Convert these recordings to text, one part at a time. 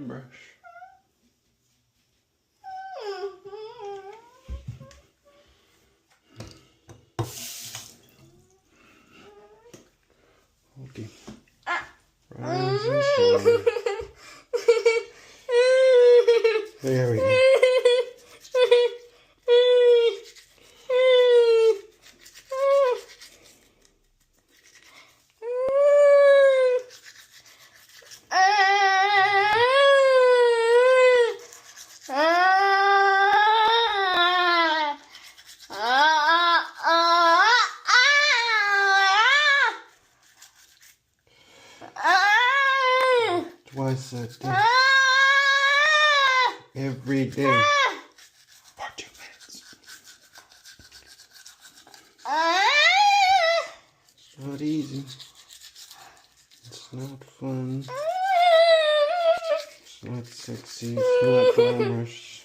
And brush. Okay. Rise and shine. There we go. Twice a day. Every day. For 2 minutes. It's not easy. It's not fun. It's not sexy. It's not glamorous.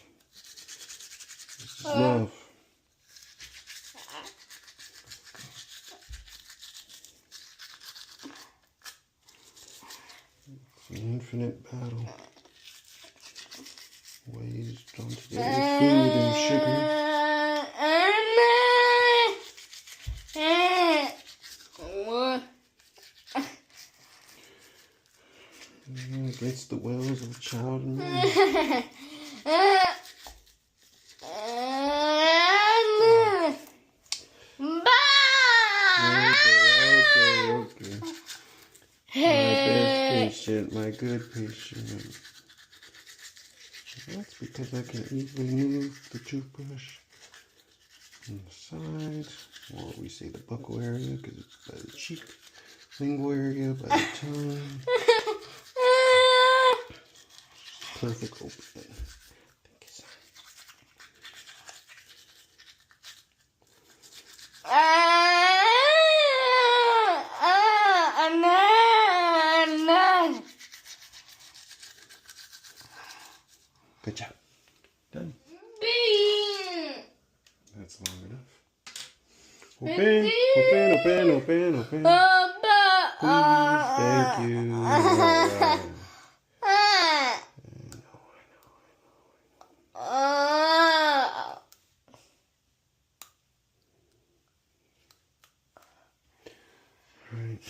It's love. It's an infinite battle. Waste on today's food and sugar. Against the wills of a child and man. Okay. My good patient. That's because I can easily move the toothbrush on the side, or we say the buccal area because it's by the cheek, lingual area, by the tongue. Perfect open. Good job. Done. That's long enough. Open, open, open, open, open. Please, thank you. Right.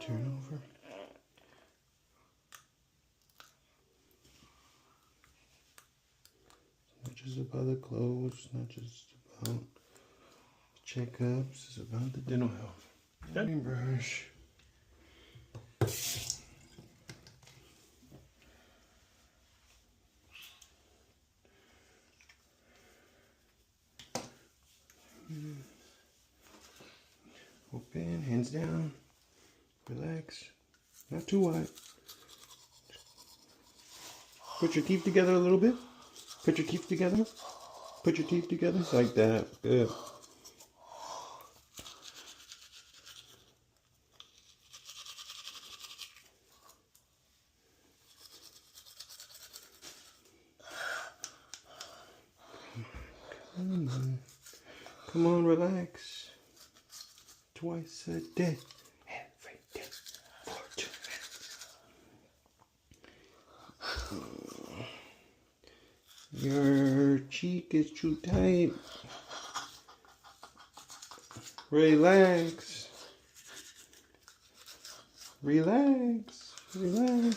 Turn over. Not just about the clothes, not just about checkups, it's about the dental health. Done. Brush. Open, hands down. Relax. Not too wide. Put your teeth together a little bit. Put your teeth together. Put your teeth together. Like that. Good. Come on. Come on, relax. Twice a day. Every day. For 2 minutes. Your cheek is too tight. Relax. Relax. Relax.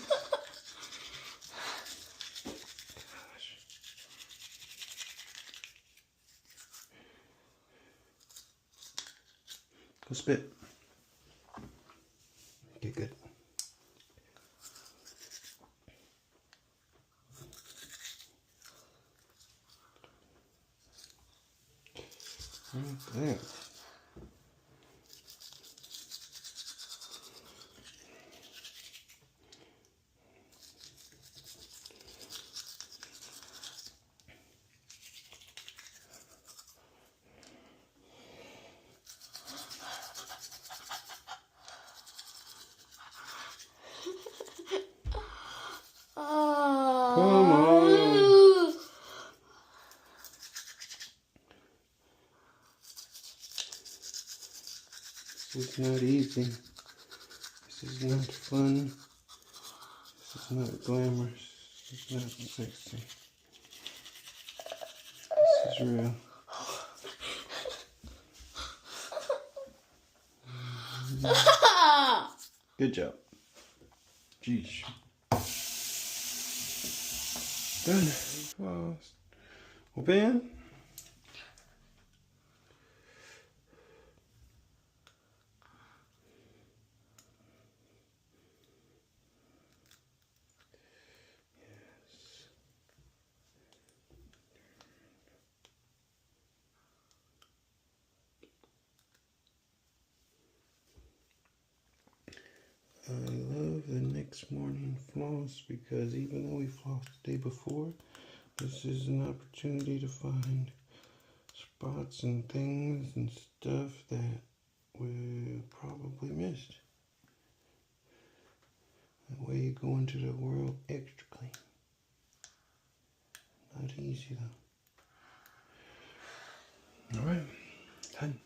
Go spit. Okay, good. Right there. Come on. This is not easy. This is not fun. This is not glamorous. This is not sexy. This is real. Good job. Jeez. Done. Floss. Open. I love the next morning floss because even though we flossed the day before, this is an opportunity to find spots and things and stuff that we probably missed. That way you go into the world extra clean. Not easy though. Alright, done.